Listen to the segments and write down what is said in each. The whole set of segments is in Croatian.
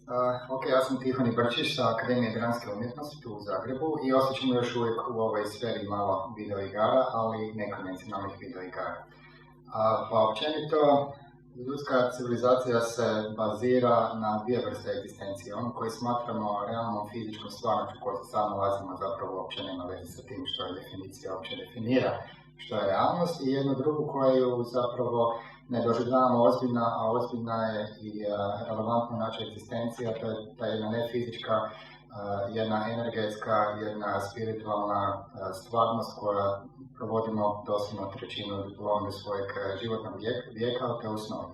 Ok, ja sam Tihomir Brčić sa Akademije dramske umjetnosti tu u Zagrebu i osjećamo još uvijek u ovoj sferi malo videoigara, ali nekonvencionalnih videoigara. Pa općenito, ljudska civilizacija se bazira na dvije vrste egzistencije. Ono koji smatramo realnom fizičkom stvarnošću koju se sad nalazimo zapravo uopće nema veze sa tim što je definicija uopće definira što je realnost, i jednu drugu koju zapravo ne doživljavamo ozbiljna, a ozbiljna je i relevantna naša egzistencija, to je ta jedna nefizička, jedna energetska, jedna spiritualna stvarnost koja provodimo doslovno trećinu svojeg životnog vijeka, te osnovno.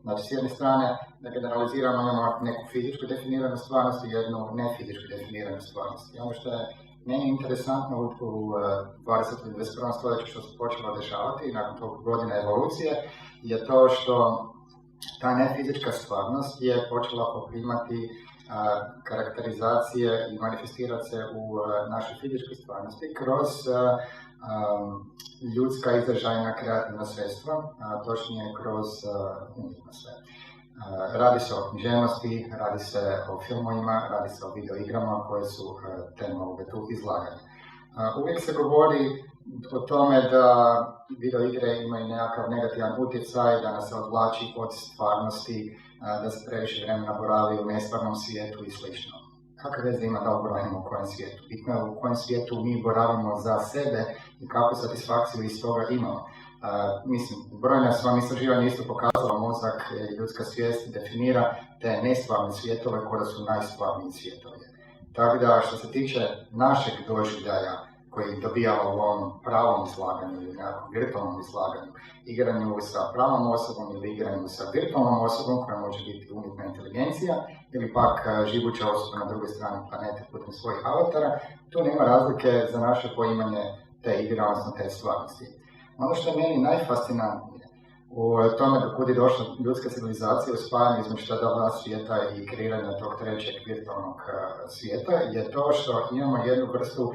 Znači, s jedne strane, da generaliziramo, imamo neku fizičku definiranu stvarnost i jednu nefizičku definiranu stvarnost. I ono što je meni interesantno u 20. i 21. stoljeću što se počelo dešavati nakon tog godina evolucije je to što ta nefizička stvarnost je počela poprimati karakterizacije i manifestirati se u našoj fizičkoj stvarnosti kroz ljudska izražajna kreativna sredstva, točnije kroz umjetnost. Radi se o književnosti, radi se o filmovima, radi se o videoigrama koje su tema ovog tu izlaganja. Uvijek se govori o tome da videoigre imaju nekakav negativan utjecaj, da nas se odvlači od stvarnosti, da se previše vremena boravi u nestvarnom svijetu i sl. Kakve veze ima da boravimo u kojem svijetu? Bitno je u kojem svijetu mi boravimo za sebe i kakvu satisfakciju iz toga imamo. Brojna su vam istraživanja isto pokazala, mozak i ljudska svijest definira te nestvarne svjetove koje su najstvarniji svjetovi. Tako da, što se tiče našeg doživljaja koji dobijamo u ovom pravom izlaganju ili nekakvom virtualnom izlaganju, igranju sa pravom osobom ili igranju sa virtualnom osobom koja može biti umjetna inteligencija ili pak živuća osoba na drugoj strani planete putem svojih avatara, tu nema razlike za naše poimanje te igre, odnosno te stvarnosti. Ono što je meni najfascinantnije u tome dok je došla ljudska civilizacija u spajanju između ta dva svijeta i kreiranja tog trećeg virtualnog svijeta je to što imamo jednu vrstu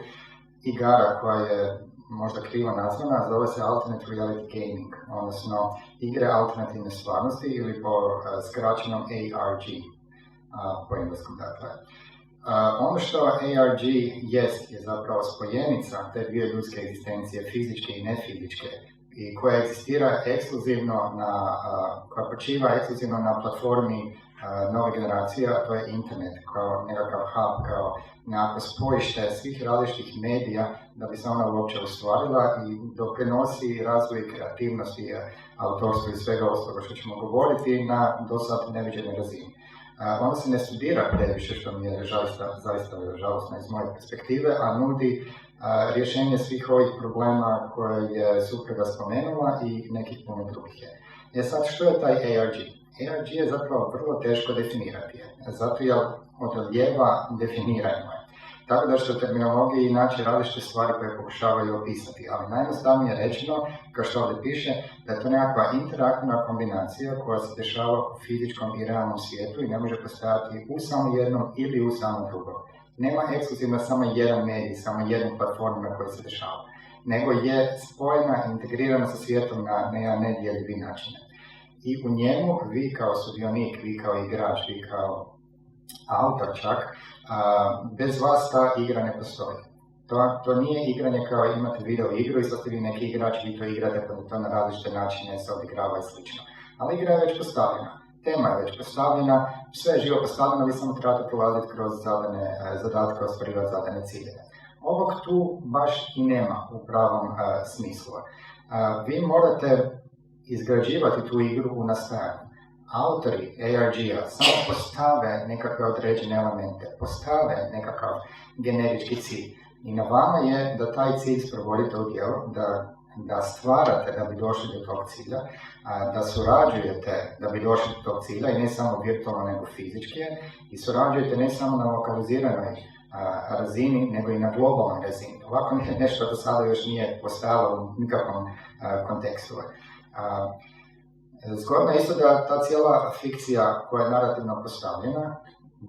igara koja je možda krivo nazvana, zove se Alternate Reality Gaming, odnosno igre alternativne stvarnosti ili po skraćenom ARG, po engleskom dakle. Ono što ARG jest je zapravo spojenica te dvije ljudske egzistencije, fizičke i nefizičke, i koja egzistira ekskluzivno koja počiva ekskluzivno na platformi nove generacije, a to je internet, kao nekakav hub, kao nekako spojište svih različitih medija da bi se ona uopće ostvarila i doprinosi razvoju kreativnosti, autorstvu i svega ostaloga što ćemo govoriti na do sad neviđenoj razini. Ona se ne studira previše, što mi je zaista žalostno iz moje perspektive, a nudi rješenje svih ovih problema koje je supruga spomenula i nekih puno drugih. Sad, što je taj ARG? ARG je zapravo vrlo teško definirati, zato je odlijeva definiranje. Tako da što u terminologiji naći različite stvari koje pokušavaju opisati, ali najjednostavnije rečeno, kao što ovdje piše, da je to nekakva interaktivna kombinacija koja se dešava u fizičkom i realnom svijetu i ne može postojati u samo jednom ili u samo drugom. Nema ekskluzivno samo jedan medij, samo jednu platformu na kojoj se dešava, nego je spojena, integrirana sa svijetom na jedan nedjeljivi način. I u njemu vi kao sudionik, vi kao igrač, vi kao autor čak, bez vas ta igra ne postoji. To nije igranje kao imate video igru i sad ste vi neki igrač, vi to igrate pa to na različite načine se odigrava i slično. Ali igra je već postavljena, tema je već postavljena, sve je živo postavljeno, vi samo trebate prolaziti kroz zadane zadatke, ostvarivati zadane ciljeve. Ovog tu baš i nema u pravom smislu. Vi morate izgrađivati tu igru u nastajanju. Autori ARG-a samo postave nekakve određene elemente, postave nekakav generički cilj. I na vama je da taj cilj sprovodite u djelo, da stvarate da bi došli do tog cilja, da surađujete da bi došli do tog cilja i ne samo virtualno nego fizički, i surađujete ne samo na lokaliziranoj razini, nego i na globalnoj razini. Ovako nešto do sada još nije postojalo u nikakvom kontekstu. Zgodno je isto da ta cijela fikcija koja je narativno postavljena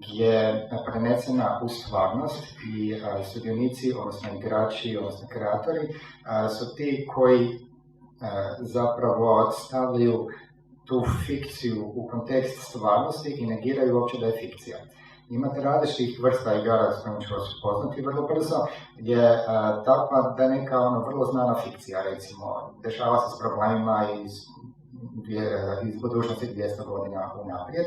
je prenesena u stvarnost i sudionici, odnosno igrači, odnosno kreatori, su ti koji zapravo stavljaju tu fikciju u kontekst stvarnosti i negiraju uopće da je fikcija. Imate različitih vrsta igara s kojima ću vas upoznati vrlo brzo, gdje takva da neka vrlo znana fikcija, recimo, dešava se s problemima iz budućnosti 200 godina unaprijed,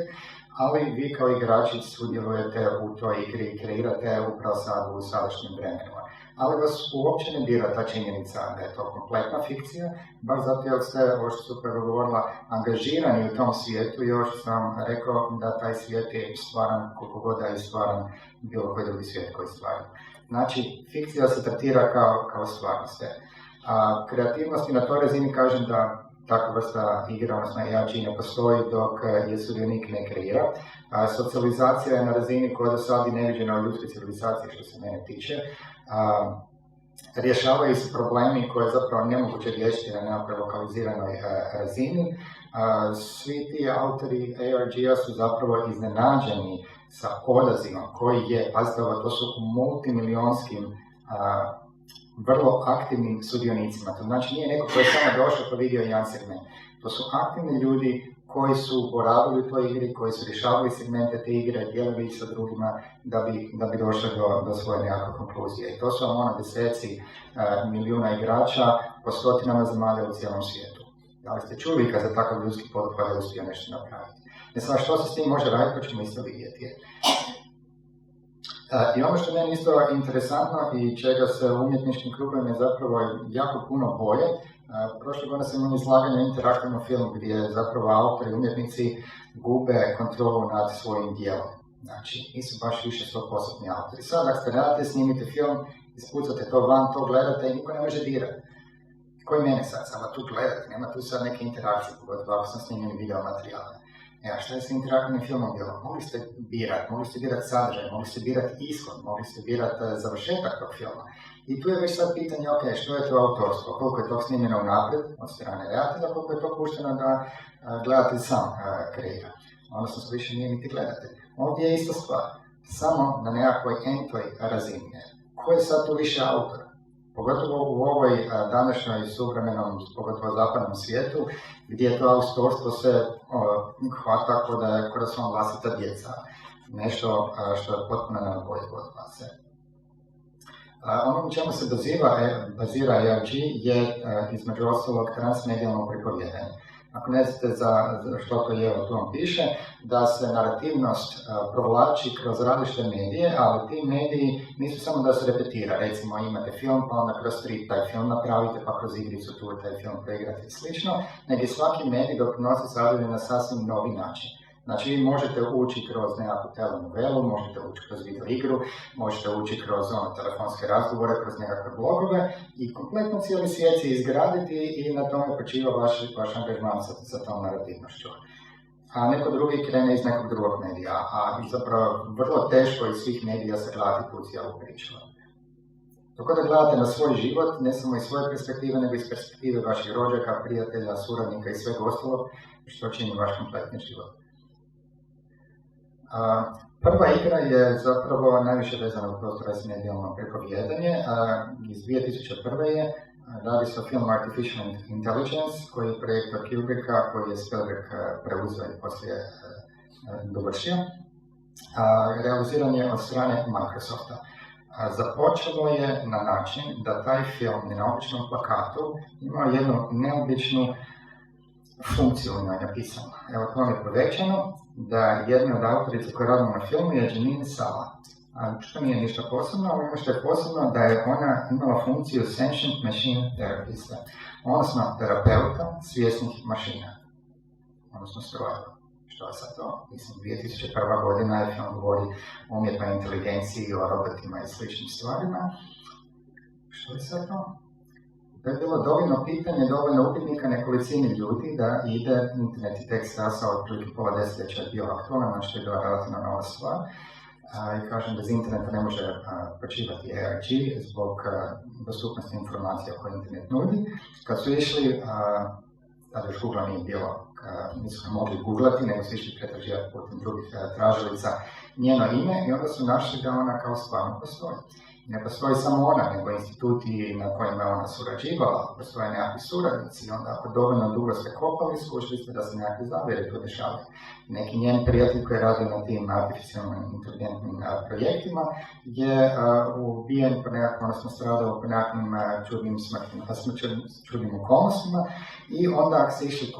ali vi kao igrači sudjelujete u toj igri i kreirate upravo sad u sadašnjim vremenima. Ali vas uopće ne dira ta činjenica da je to kompletna fikcija, baš zato jer ste, ovo što super govorila, angažirani u tom svijetu. Još sam rekao da taj svijet je stvaran koliko god da je stvaran bilo koji drugi svijet koji stvaran. Znači, fikcija se tretira kao stvarnost. A kreativnosti na toj razini kažem da takva vrsta igra, odnosno ARG, ne postoji dok je sudionik ne kreira. Socijalizacija je na razini koja do sad i neviđena u ljudskoj civilizaciji, što se mene tiče. Rješavaju se problemi koje je zapravo nemoguće riješiti na nekakvoj lokaliziranoj razini. Svi ti autori ARG-a su zapravo iznenađeni sa odazivom koji je, pazite ovo, to su multimilionskim vrlo aktivnim sudionicima. To znači nije neko koji je samo došao pa vidio jedan segment. To su aktivni ljudi koji su boravili u toj igri, koji su rješavali segmente te igre, dijelili ih sa drugima da bi došli do svoje nekakve konkluzije. I to su vam deseci milijuna igrača po stotinama zemalja u cijelom svijetu. Da li ste čuli kad za takav ljudski poduhvat je uspio nešto napraviti? Ne znam što se s tim može raditi, pa ćemo isto vidjeti. I ono što meni isto interesantno i čega se u umjetničkim krugovima je zapravo jako puno boje. Prošle godine sam imao izlaganje o interaktivnom filmu gdje zapravo autori i umjetnici gube kontrolu nad svojim dijelom. Znači, nisu baš više 100% autori. Sad, ako ste radite, snimite film, ispucate to van, to gledate i niko ne može dirati. Koji mene sad? Samo tu gledate, nema tu sad neke interakcije, pogotovo ako sam snimljeni video materijale. A šta je sa interaktivnim filmom bilo? Mogli ste birati sadržaj, mogli ste birati ishod, mogli ste birati završetak tog filma. I tu je već sad pitanje, ok, što je to autorstvo, koliko je to snimljeno unaprijed od strane redatelja, koliko je to pušteno da gledatelj sam kreira. Odnosno što više nije niti gledatelj. Ovdje je ista stvar, samo na nekakvoj entoj razini. Ko je sad tu više autor? Pogotovo u ovoj današnjoj suvremenom, pogotovo zapadnom svijetu, gdje to autorstvo se hvata kao da su vam vlastita djeca. Nešto što je potpuno neodvojivo od vas. Ono u čemu se bazira ARG je između ostalog transmedijalno pripovjedanje. Ako ne znate za što to je, tu vam piše, da se narativnost provlači kroz različite medije, ali ti mediji nisu samo da se repetira. Recimo imate film, pa onda kroz strip taj film napravite, pa kroz igricu tu taj film preigrate i slično, nego svaki medij doprinosi sadržaj na sasvim novi način. Znači, vi možete ući kroz nekakvu telenovelu, možete ući kroz video igru, možete ući kroz telefonske razgovore, kroz nekakve blogove i kompletno cijeli svijet se izgraditi i na tome počiva vaš angažman sa tom narativnošću. A neko drugi krene iz nekog drugog medija, a zapravo vrlo teško iz svih medija se gledati tu cijelu priču. Tako da gledate na svoj život, ne samo iz svoje perspektive, nego iz perspektive vaših rođaka, prijatelja, suradnika i svega ostalog, što čini vaš kompletni život. Prva igra je zapravo najviše vezana u to transmedijalno pripovjedanje. Iz 2001. je, radi se o filmu Artificial Intelligence, koji je projekt od Kubricka, koji je Spielberg preuzeo i poslije dovršio. Realiziran je od strane Microsofta. Započelo je na način da taj film na običnom plakatu ima jednu neobičnu funkciju u njoj napisano. Evo, to vam je povećano da jedna od autorica koja radila na filmu je Janine Sala. Što nije ništa posebno, ali ono što je posebno da je ona imala funkciju Sentient Machine Therapist, odnosno terapeuta svjesnih mašina, odnosno strojeva. Što je sad to? Mislim, 2001. godina je film govori o umjetnoj inteligenciji, o robotima i sličnim stvarima. Što je sad to? To je bilo dovoljno pitanje, dovoljno upitnika nekolicini ljudi da ide, internet i tek sasa od prilike pola desetljeća je bio aktualan, znači to je bila relativno nova stvar. I kažem, bez interneta ne može počivati ARG zbog dostupnosti informacija koje internet nudi. Kad su išli, tada još Google nije bilo, nisu mogli googlati, nego su išli pretraživati putem drugih tražilica njeno ime i onda su našli da ona kao stvarno postoji. ne postoji samo ona, nego instituti na kojima je ona surađivala, postoje nekakvi suradnici, onda ako dovoljno dugo ste kopali, skušali ste da se nekakve zavjere tu dešavaju. Neki njen prijatelj koji je radio na tim artificijalnim inteligentnim projektima je ubijen po nekakvom, odnosno stradao po nekakvim čudnim okolnostima i onda ako se išli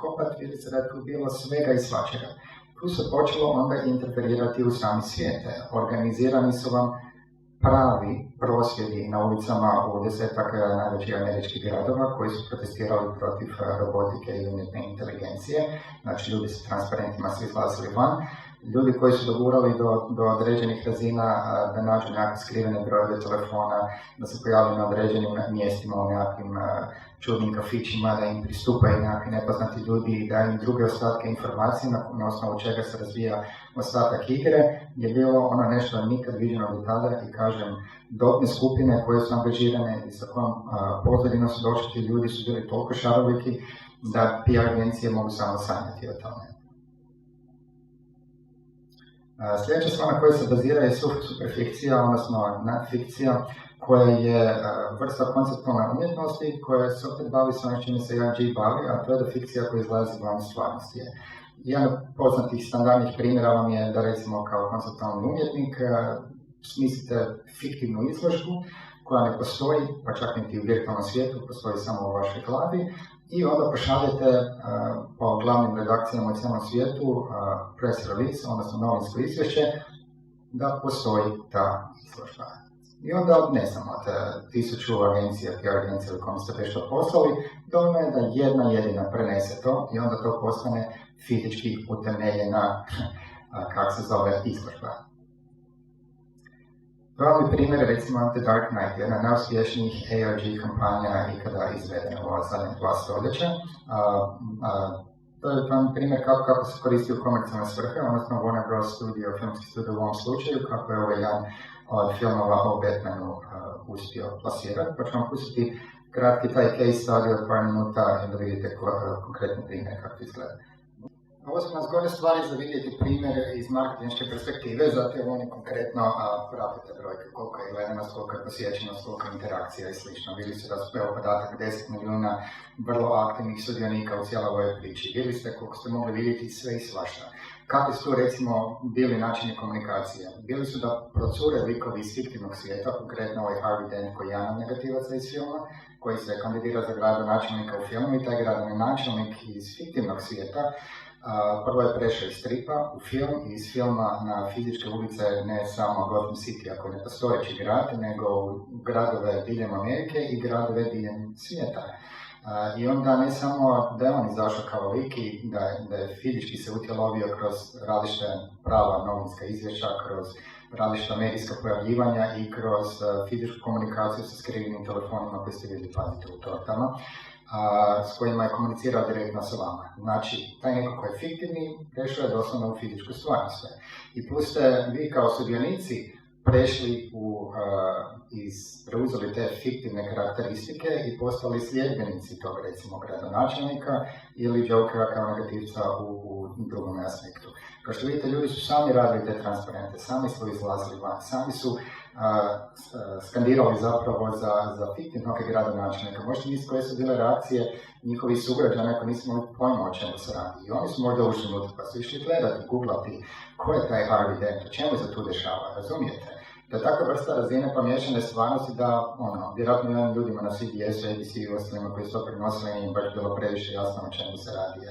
kopat, vidi se da je tu bilo svega i svačega. Tu se počelo onda interferirati u sami svijet. Organizirani su vam pravi prosvjedi na ulicama u 10 najvećih američkih gradova koji su protestirali protiv robotike i umjetne inteligencije. Znači, ljudi sa transparentima su izlazili van. Ljudi koji su dogurali do određenih razina da nađu nekakve skrivene brojeve telefona, da se pojavljaju na određenim mjestima u nekakvim čudnim kafićima, da im pristupaju nekakvi nepoznati ljudi i da im druge ostatke informacije na osnovu čega se razvija ostatak igre, je bilo ono nešto nikad viđeno do tada i kažem, dobne skupine koje su angažirane i sa kojom pozadinom su došli ti ljudi su bili toliko šaroviti da PR agencije mogu samo sanjati o tome. Sljedeća stvar na kojoj se bazira je superfikcija, odnosno nadfikcija, koja je vrsta konceptualne umjetnosti koja se opet bavi s onim čime se ARG bavi, a to je da fikcija koja izlazi van stvarnosti. Jedan od poznatih standardnih primjera vam je da recimo kao konceptualni umjetnik smislite fiktivnu izložbu koja ne postoji, pa čak niti u virtualnom svijetu, postoji samo u vašoj glavi, i onda pošaljete po glavnim redakcijama u cijelom svijetu press release, odnosno novinsko izvješće, da postoji ta izložba. I onda ne samo od 1000 agencija, PR agencija u kojem ste već to poslali, dovoljno je da jedna jedina prenese to i onda to postane fizički utemeljena, kako se zove, izložba. Pravi primjer, recimo The Dark Knight, jedna najuspješnijih ARG kampanja ikada izvedena u zadnjih 2 stoljeća. To je pravi primjer kako se koristi u komercijalne svrhe, odnosno Warner Bros. Studio, filmski studio u ovom slučaju, kako je ovaj jedan od filmova o Batmanu uspio plasirati. Pa ću vam pustiti kratki taj case study od par minuta i da vidite konkretne primjere kako izgleda. Ovo su nas gore stvari za vidjeti primjer iz marketinške perspektive, zato jer oni konkretno pratite brojke, koliko je gledanost, koliko je posjećenost, koliko je interakcija i sl. Vidi se da su podatak 10 milijuna vrlo aktivnih sudionika u cijeloj ovoj priči. Vidjeli ste koliko ste mogli vidjeti sve i svašta. Kakvi su recimo bili načini komunikacije? Bili su da procure likovi iz fiktivnog svijeta, konkretno ovaj Harvey Dent koji je jedan negativaca iz filma, koji se kandidira za gradonačelnika u filmu i taj gradonačelnik iz fiktivnog svijeta prvo je prešao iz stripa u film i iz filma na fizičke ulice ne samo Gotham City, ako ne postojeći grad, nego u gradove diljem Amerike i gradove diljem svijeta. I onda ne samo da je on izašao kao lik i da je fizički se utjelovio kroz različite prava novinska izvješća, kroz različita medijska pojavljivanja i kroz fizičku komunikaciju sa skrivenim telefonima koji ste vidjeli, pazite, u tortama, s kojima je komunicirao direktno sa vama. Znači, taj neko koji je fiktivni prešao je doslovno u fizičku stvarnost. I plus ste vi kao sudionici prešli preuzeli te fiktivne karakteristike i postali sljedbenici tog, recimo, gradonačelnika ili Jokera kao negativca u drugom aspektu. Kao što vidite, ljudi su sami radili te transparente, sami su izlazili van, sami su skandirali zapravo za fiktivnog gradonačelnika. Možete misliti koje su bile reakcije njihovih sugrađana koji nisu imali pojma o čemu se radi. I oni su možda ušli unutra pa su išli gledati, googlati ko je taj Harvey Dent, o čemu se tu dešava, razumijete? Da je takva vrsta razine pomiješane stvarnosti da, vjerojatno jedan ljudima na CBS-u, ABC i ostalima koji su to prenosili im baš bilo previše jasno o čemu se radi.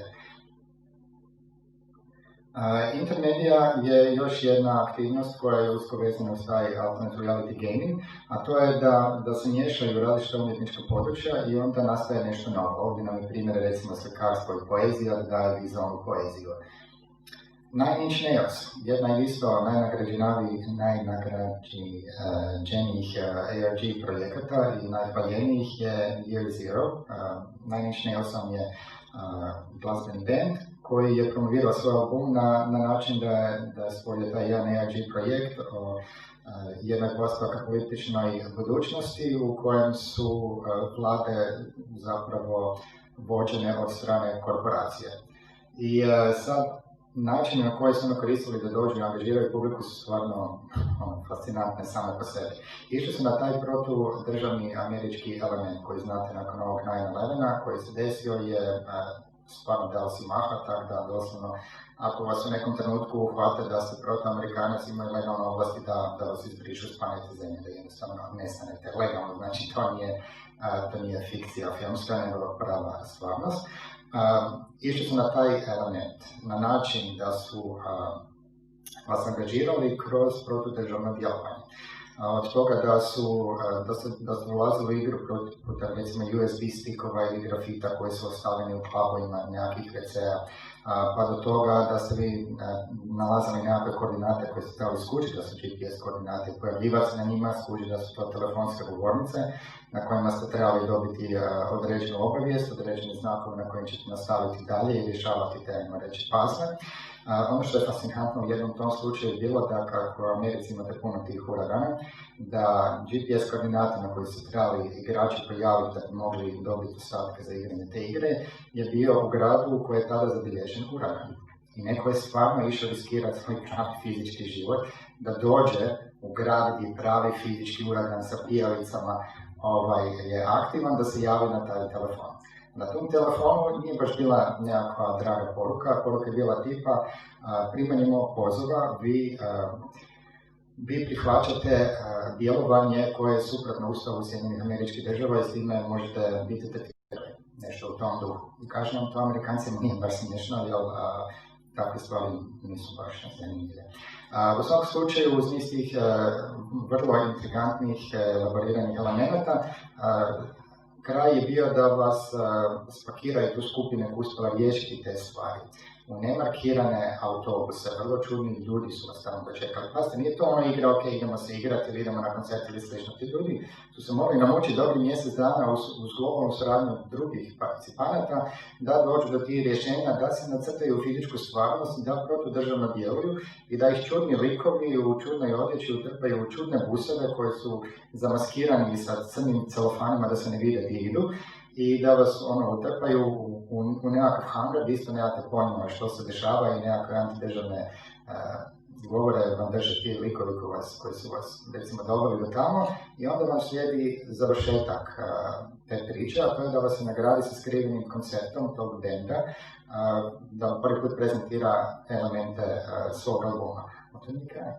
Intermedia je još jedna aktivnost koja je usko vezana uz taj alternate reality gaming, a to je da se miješaju različita umjetnička područja i onda nastaje nešto novo. Ovdje nam je primjer recimo slikarstvo i poezija, da daje vizualnu poeziju. Nine Inch Nails, jedna isto najnagrađenijih ARG projekata i najhvaljenijih je Year Zero. Nine Inch Nails je glazbeni band koji je promovirao svoj album na način da je stvorio taj jedan ARG projekt o jednoj postapokaliptičnoj budućnosti u kojem su vlade zapravo vođene od strane korporacije. I sad načini na koje su ono koristili da dođu i angažiraju publiku su stvarno fascinantne same po sebi. Išli su na taj protudržavni američki element koji znate nakon ovog 9/11 koji se desio je stvarno dao si maha, tako da doslovno ako vas u nekom trenutku uhvate da ste protoamerikanac imaju legalne oblasti da vas izbrišu s planete zemlje, da jednostavno nestanete legalno, znači to nije fikcija filmska, nego prava stvarnost. Išli su na taj element, na način da su vas angažirali kroz protudržavno djelovanje. Od toga da su ulazili u igru putem recimo USB stickova ili grafita koji su ostavljeni u klubovima nekakvih WC-a, pa do toga da ste vi nalazili nekakve koordinate koje ste trebali skužiti da su GPS koordinate, pojavljivati se na njima, skužiti da su to telefonske govornice na kojima ste trebali dobiti određenu obavijest, određene znakove na kojim ćete nastaviti dalje i rješavati te, ajmo reći, pazne. Ono što je fascinantno u jednom tom slučaju je bilo da kako u Americi imate puno tih uragana, da GPS koordinate na koji su trebali igrači pojaviti da bi mogli dobiti ostatke za igranje te igre je bio u gradu u koji je tada zabilježen uragan. I neko je stvarno išao riskirati svoj pravi fizički život da dođe u grad gdje pravi fizički uragan sa pijalicama je aktivan, da se javi na taj telefon. Na tom telefonu nije baš bila nekakva draga poruka, poruka je bila tipa primanjem ovog pozova vi prihvaćate djelovanje koje je suprotno Ustavu Sjedinjenih Američkih Država i s time možete biti tretirani, nešto u tom duhu. I kažem vam to, Amerikancima nije baš smiješno, jer takve stvari nisu baš zanimljive. U svakom slučaju, uz niz tih vrlo intrigantnih elaboriranih elemenata, kraj je bio da vas spakiraju tu skupine koji uspjela riješiti te stvari. U nemarkirane autobuse, vrlo čudni ljudi su vas tamo dočekali. Pazite, nije to ono igra, ok, idemo se igrati ili idemo na koncert ili slično. Ti ljudi su se mogli namučiti dobri mjesec dana uz globalnu suradnju drugih participanata da dođu do tih rješenja, da se nacrtaju u fizičku stvarnost, da protudržavno djeluju i da ih čudni likovi u čudnoj odjeći utrpaju u čudne buseve koje su zamaskirani sa crnim celofanima da se ne vide gdje idu i da vas utrpaju u nekakav hangar, gdje isto nemate pojma što se dešava i nekakve antidržavne govore vam drže ti likovi koji su vas recimo doveli do tamo i onda vam slijedi završetak te priče, a to je da vas se nagradi sa skrivenim koncertom tog benda, da prvi put prezentira elemente svog albuma. To nije kraj.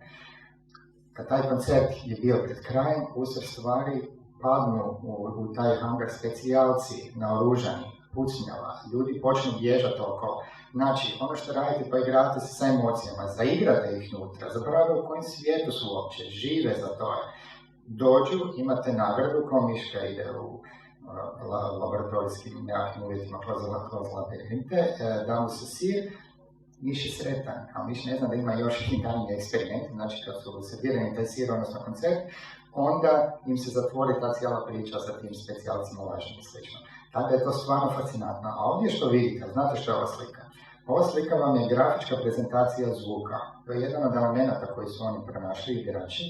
Kad taj koncert je bio pred krajem, usred stvari padnu u taj hangar specijalci naoružani, pucnjava, ljudi počnu bježati oko. Znači, ono što radite pa igrate se sa emocijama, zaigrate ih unutra, zapravo u kojem svijetu su uopće, žive za to. Dođu, imate nagradu, kao miška ide u laboratorijskim nekakvim uvjetima kroz labirinte, da mu se sir, miš je sretan, a miš ne zna da ima još i daljnji eksperiment, znači kad su servirani taj sir, odnosno koncert, onda im se zatvori ta cijela priča sa tim specijalcima lažnim i slično. Tako je to stvarno fascinantno. A ovdje što vidite, znate što je ova slika? Ova slika vam je grafička prezentacija zvuka. To je jedan od elementa koji su oni pronašli, igrači.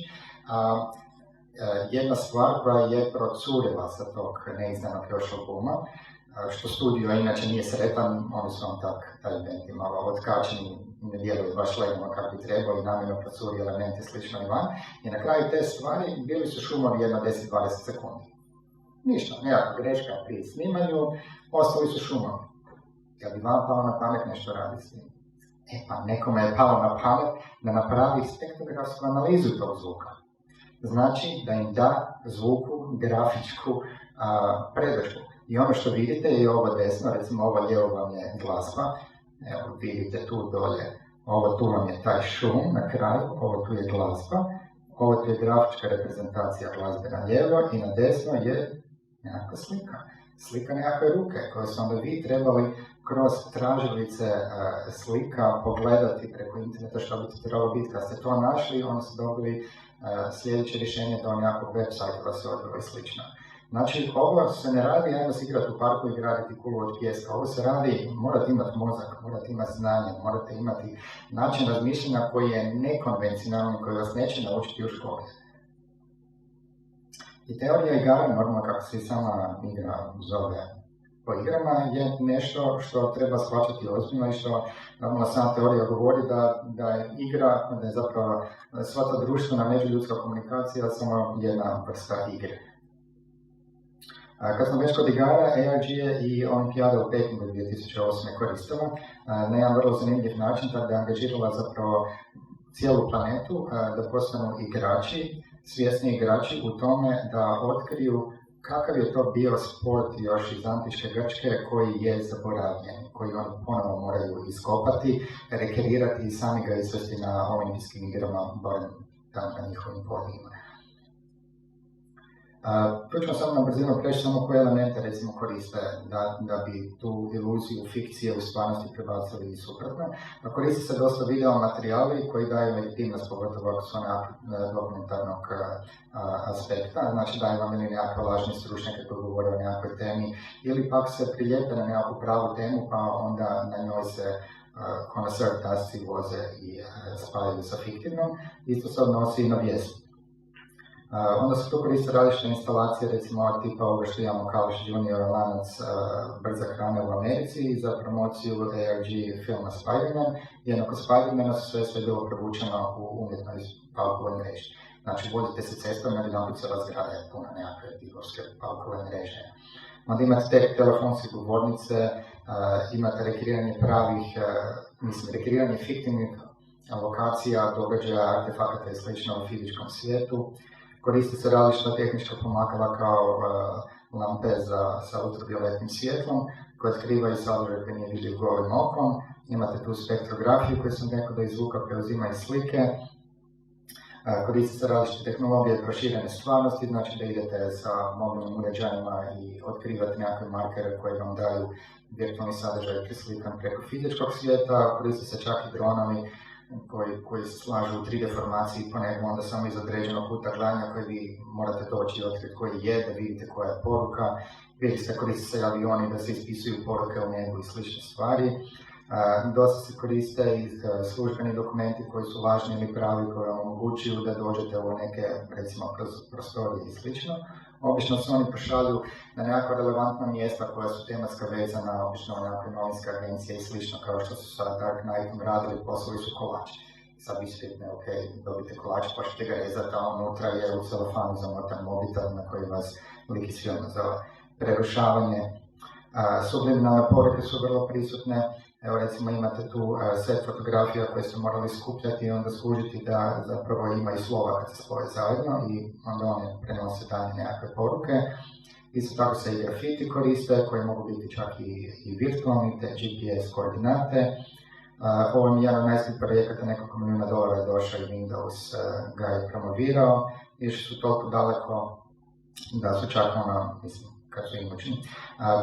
Jedna stvar koja je procurila sa tog neizdanog još albuma, što studio inače nije sretan, oni su vam taj band imalo otkačeni, ne djeluju baš legalno kako bi trebao i namjerno procuri elementi slično i van. I na kraju te stvari bili su šumovi jedno 10-20 sekundi. Ništa, nekakva greška pri snimanju, ostali su šumovi. Kad bi vam palo na pamet nešto radi s njim. Pa nekome je palo na pamet da napravi spektrografsku analizu tog zvuka. Znači da im da zvuku grafičku predodžbu. I ono što vidite je ovo desno, recimo ovo lijevo vam je glazba, evo vidite tu dolje, ovo tu vam je taj šum na kraju, ovo tu je glazba, ovo tu je grafička reprezentacija glazbe na lijevo i na desno je nekakva slika. Slika nekakve ruke koje su onda vi trebali kroz tražilice slika pogledati preko interneta što bi trebalo biti. Kad ste to našli, onda ste dobili sljedeće rješenje do nekakvog websajta da se odbila i slično. Znači, ovo se ne radi, ajmo se igrati u parku i graditi kulu od pijeska. Ovo se radi, morate imati mozak, morate imati znanje, morate imati način razmišljanja koji je nekonvencionalni, koji vas neće naučiti u školi. I teorija igara, normalno kako se i sama igra zove, po igrama je nešto što treba shvaćati ozbiljno i što normalno sama teorija govori da je igra, da je zapravo sva ta društvena međuljudska komunikacija samo jedna vrsta igre. Kad smo već kod igara, ARG je i Olimpijada u Pekingu 2008. koristila na jedan vrlo zanimljiv način, tako da je angažirala zapravo cijelu planetu da postanu igrači, svjesni igrači u tome da otkriju kakav je to bio sport još iz antičke Grčke koji je zaboravljen, koji oni ponovo moraju iskopati, rekreirati i sami ga izvesti na olimpijskim igrama, barem tamo na njihovim podijima. Tu ćemo samo na brzinu preći samo koje elemente recimo koriste da bi tu iluziju fikcije u stvarnosti prebacili suprotno. Koristi se dosta video materijali koji daju legitimnost, pogotovo ako su dokumentarnog aspekta, znači daju vam ili nekakve lažne stručnjake koji govore o nekakvoj temi, ili pak se prilijepe na nekakvu pravu temu pa onda na njoj se konoser tasci voze i spajaju sa fiktivnom. Isto se odnosi i na vijest. Onda se tu koriste različite instalacije, recimo tipa ovoga što imamo Carl's Jr. lanac brza hrane u Americi za promociju ARG filma Spider-Man. Jednako Spider-Mana su sve bilo prevučeno u umjetnoj paukove mreži. Znači, vozite se cestom i odjedanput se razgrade puno nekakve divovske paukove mreže. Onda imate telefonske govornice, imate rekreiranje rekreiranje fiktivnih lokacija, događaja, artefakata i slično u fizičkom svijetu. Koriste se različita tehnička pomakala kao lampe sa ultravioletnim svjetlom koje otkrivaju sadržaj koji nije vidljiv golim okom. Imate tu spektrografiju koju sam rekao da iz zvuka preuzima iz slike. Koriste se različite tehnologije proširene stvarnosti, znači da idete sa mobilnim uređajima i otkrivate nekakve markere koje vam daju virtualni sadržaj preslikan preko fizičkog svijeta. Koriste se čak i dronovi koji se slažu u 3D formaciji po nekom onda samo iz određenog kuta gledanja koji vi morate doći i otkriti koji je, da vidite koja je poruka. Vidi se, koriste se avioni da se ispisuju poruke u nebu i slične stvari. Dosta se koriste i službeni dokumenti koji su važni ili pravi, koji vam omogućuju da dođete u neke, recimo, prostorije i slično. Obično se oni pošalju na nekakva relevantna mjesta koja su tematska vezana, obično na nekakve novinske agencije i slično, kao što su sa Dark Knightom radili, poslali su kolač. Sad vi sretne, ok, dobite kolač, pa ćete ga rezati, a unutra je u celofanu zamotan mobitel na koji vas lik iz filma zove. Prerušavanje. Subliminalne poruke su vrlo prisutne. Evo recimo imate tu set fotografija koje su morali skupljati i onda služiti da zapravo ima i slova kad se spoje zajedno i onda one prenose dalje nekakve poruke. Isto tako se i grafiti koriste koji mogu biti čak i virtualni, te GPS koordinate. Ovo je jedan od najskih projekata, nekoliko milijuna dolara je došao i Windows ga je promovirao. Išli su toliko daleko da su čak kad su imućni,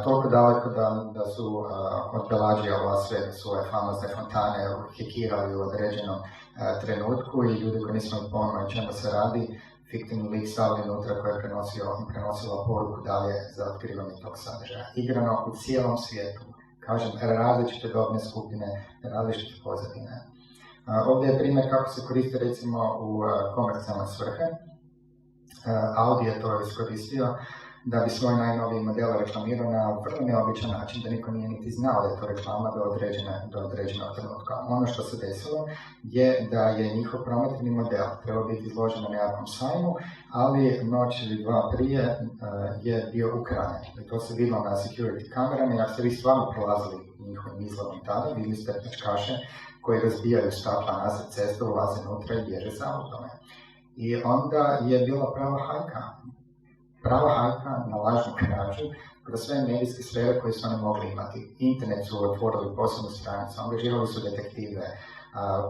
toliko daleko da su od Bellagija u Las Vegasu svoje famozne fontane hekirali u određenom trenutku i ljudi koji nisu imali pojma o čemu se radi, fiktivni lik stavili unutra koja je prenosila poruku dalje za otkrivanje tog sadržaja. Igrano u cijelom svijetu, kažem, različite dobne skupine, različite pozadine. Ovdje je primjer kako se koriste recimo u komercijalne svrhe. Audi je to iskoristio da bi svoj najnoviji model reklamirao na vrlo neobičan način, da niko nije niti znao da je to reklama do određenog trenutka. Ono što se desilo je da je njihov prometni model trebao biti izložen na nekakvom sajmu, ali noć ili dva prije je bio ukraden. I to se vidjelo na security kamerama i ako ste vi stvarno prolazili njihovim izlogom tada, vidjeli ste pljačkaše koji razbijaju stakla nazad cestu, ulaze unutra i bježe za autome. I onda je bila prava hajka na lažnu krađu kroz sve medijske sfere koje su oni mogli imati. Internet su otvorili posebnu stranicu, angažirali su detektive,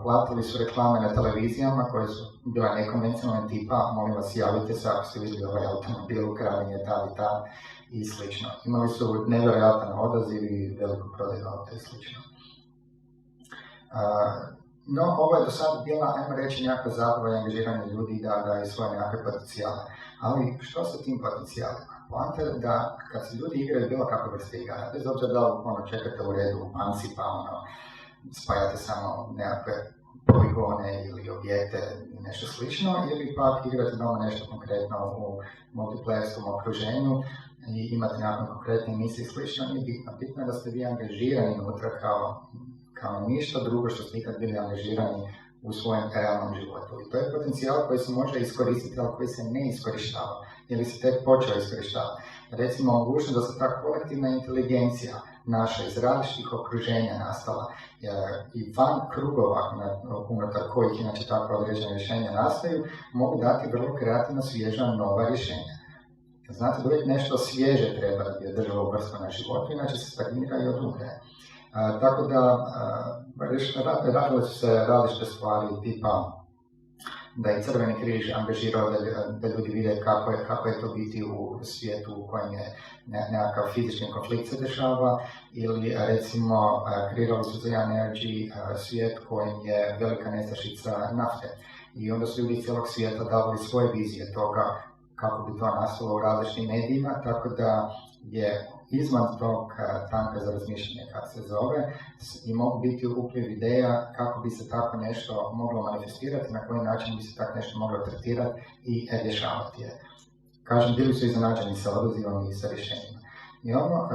platili su reklame na televizijama koje su bila nekonvencionalne tipa, molim vas javite se ako ste vidjeli ovaj automobil, ukraden je tad i tad i slično. Imali su nevjerojatan odaziv i veliku prodaju auta i slično. No, ovo je do sada bila, ajmo reći, nekakva zabava i angažiranje ljudi da daju svoje nekakve potencijale. Ali što sa tim potencijalima? Poanta je da kad se ljudi igraju bilo kakve vrste igara, bez obzira da čekate u redu u banci pa spajate samo nekakve poligone ili objekte i nešto slično, ili pak igrate doma nešto konkretno u multiplayerskom okruženju i imate nekakve konkretne emisije i slično, nije bitno. Bitno je da ste vi angažirani unutra kao ništa drugo što ste ikad bili angažirani u svojem realnom životu. I to je potencijal koji se može iskoristiti, ali koji se ne iskorištava, ili se tek počeo iskorištavati. Recimo, mogućnost da se ta kolektivna inteligencija naša iz različitih okruženja nastala i van krugova unutar kojih inače takva određena rješenja nastaju, mogu dati vrlo kreativno svježa nova rješenja. Znate da uvijek nešto svježe treba da bi održalo vrstu na životu, inače se stagnira i odumre. Tako da radile su se različite stvari tipa da je Crveni križ angažirao da ljudi vide kako je to biti u svijetu u kojem je nekakav fizički konflikt se dešava, ili recimo kreirali su za jedan energy svijet kojem je velika nestašica nafte. I onda su ljudi iz cijelog svijeta davali svoje vizije toga kako bi to nastalo u različitim medijima, tako da je izvan tog tanka za razmišljanje, kako se zove, i mogu biti upliv ideja kako bi se tako nešto moglo manifestirati, na koji način bi se tako nešto moglo tretirati i rješavati je. Kažem, bili su iznenađeni sa odazivom i sa rješenjima. I ono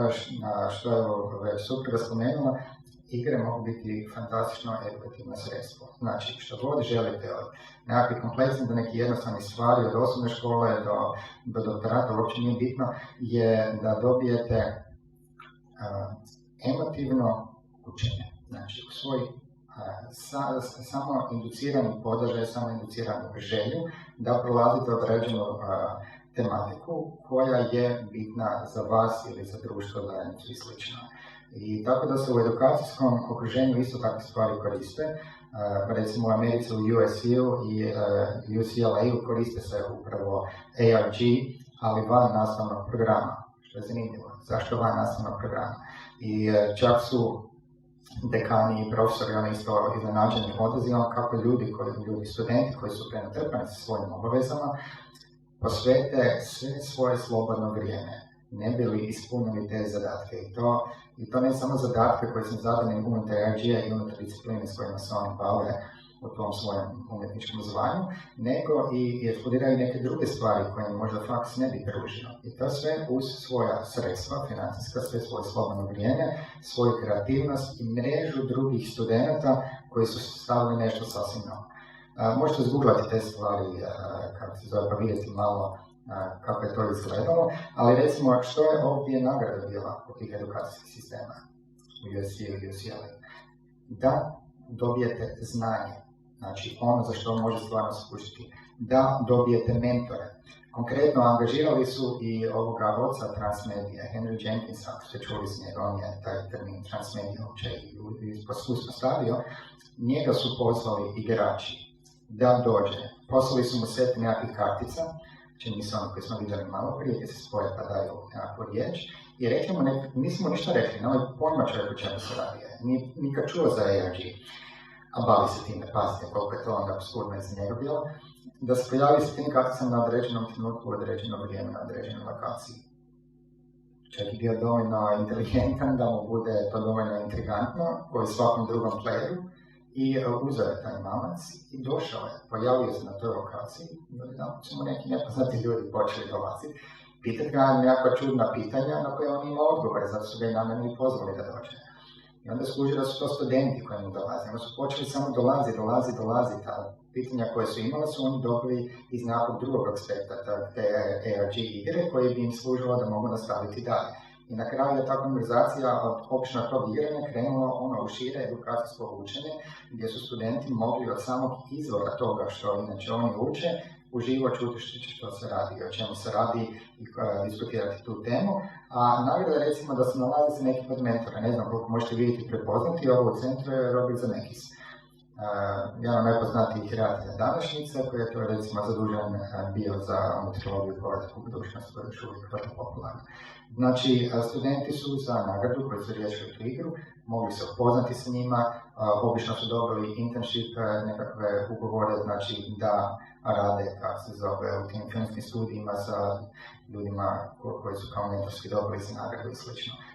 što je već supruga spomenula, igre mogu biti fantastično edukativno sredstvo. Znači, što god želite od nekakvih kompleksnih do nekih jednostavnih stvari, od osnovne škole do doktorata, uopće nije bitno, je da dobijete emotivno učenje. Znači, u svoj samo inducirani podržaj, samo induciranu želju da prolazite određenu tematiku koja je bitna za vas ili za društvo, zajednicu i slično. I tako da se u edukacijskom okruženju isto takve stvari koriste. Recimo u Americi u USU i UCLA-u koriste se upravo ARG, ali van nastavnog programa, što je zanimljivo. Zašto van nastavnog programa? I čak su dekani i profesori oni isto iznenađeni odazivom kako studenti koji su prenatrpani sa svojim obavezama posvete sve svoje slobodno vrijeme, ne bi li ispunili te zadatke. I to ne samo zadatke koji su zadani unutar ARG-a i unutar discipline s kojima se oni bave u tom svojem umjetničkom zvanju, nego i eksplodiraju neke druge stvari koje možda faks ne bi pružio. I to sve uz svoja sredstva, financijska, sve svoje slobodno vrijeme, svoju kreativnost i mrežu drugih studenata koji su stavili nešto sasvim novo. Možete zgooglati te stvari, kako se zove, pa vidjeti malo kako je to izgledalo, ali recimo što je ovdje nagrada bila od tih edukacijskih sistema u USC i UCLA? Da dobijete znanje, znači ono za što može stvarno služiti, da dobijete mentore. Konkretno angažirali su i ovoga oca transmedije, Henry Jenkinsa, ako ste čuli s njega, on je taj termin transmedija uopće uspostavio, njega su pozvali igrači da dođe. Poslali su mu set nekakvih kartica, čini se ono koji smo vidjeli malo prije, gdje se spoje pa daju nekakvu riječ, i rekli mu, nismo ništa rekli, nemoj pojma čovjeku čemu se radi, nije nikad čuo za ARG, a bavi se time, pazite koliko je to onda obskurno i za njega bilo, da se pojavi s tim karticama na određenom trenutku, u određeno vrijeme, na određenoj lokaciji. Čovjek je bio dovoljno inteligentan da mu bude to dovoljno intrigantno, koji svakom drugom playeru, i uzeo je taj mamac i došao je, pojavio se na toj lokaciji, i odjedanput su mu neki nepoznati ljudi počeli dolaziti, pitati ga nekakva čudna pitanja na koje on ima odgovore, zato su ga i namjerno i pozvali da dođe. I onda skuži da su to studenti koji mu dolaze, onda su počeli samo dolazi, ta pitanja koje su imali su oni dobili iz nekakvog drugog aspekta te ARG igre koje bi im služilo da mogu nastaviti dalje. I na kraju je ta konverzacija od običnog tog igranja krenula u šire edukacijsko učenje, gdje su studenti mogli od samog izvora toga što inače oni uče, uživo čuti što se radi, o čemu se radi i diskutirati tu temu. A nagrada recimo da se nalazi se neki od mentora, ne znam koliko možete vidjeti i prepoznati, ovo u centru je Robert Zemeckis. Jedan od najpoznatijih redatelja današnjice, koji je to recimo zadužen bio za meteorologiju i povratku budućnosti, koja je još uvijek vrlo popularna. Znači, studenti su za nagradu koji su riješili tu igru, mogli se upoznati sa njima, obično su dobili internship, nekakve ugovore, znači da rade, kako se zove, u tim filmskim studijima sa ljudima koji su kao mentorski dobili za nagradu i sl.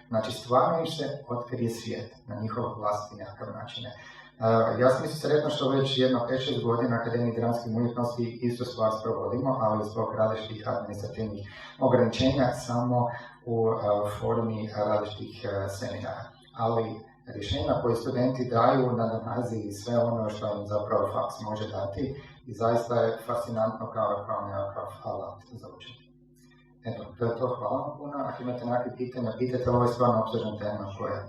Znači, stvarno im se otkrije svijet na njihov vlastiti nekakav način. Ja sam mislim sretno što već jedno 5-6 godina Akademiji dramskih umjetnosti istu stvar sprovodimo, ali zbog različitih administrativnih ograničenja samo u formi različitih seminara. Ali rješenja koje studenti daju nadoknazi sve ono što im zapravo faks može dati i zaista je fascinantno kao nekakav alat za učenje. Eto, to je to, hvala vam puno. Ako imate nekakve pitanja, pitajte, ovo je stvarno opsežna tema koja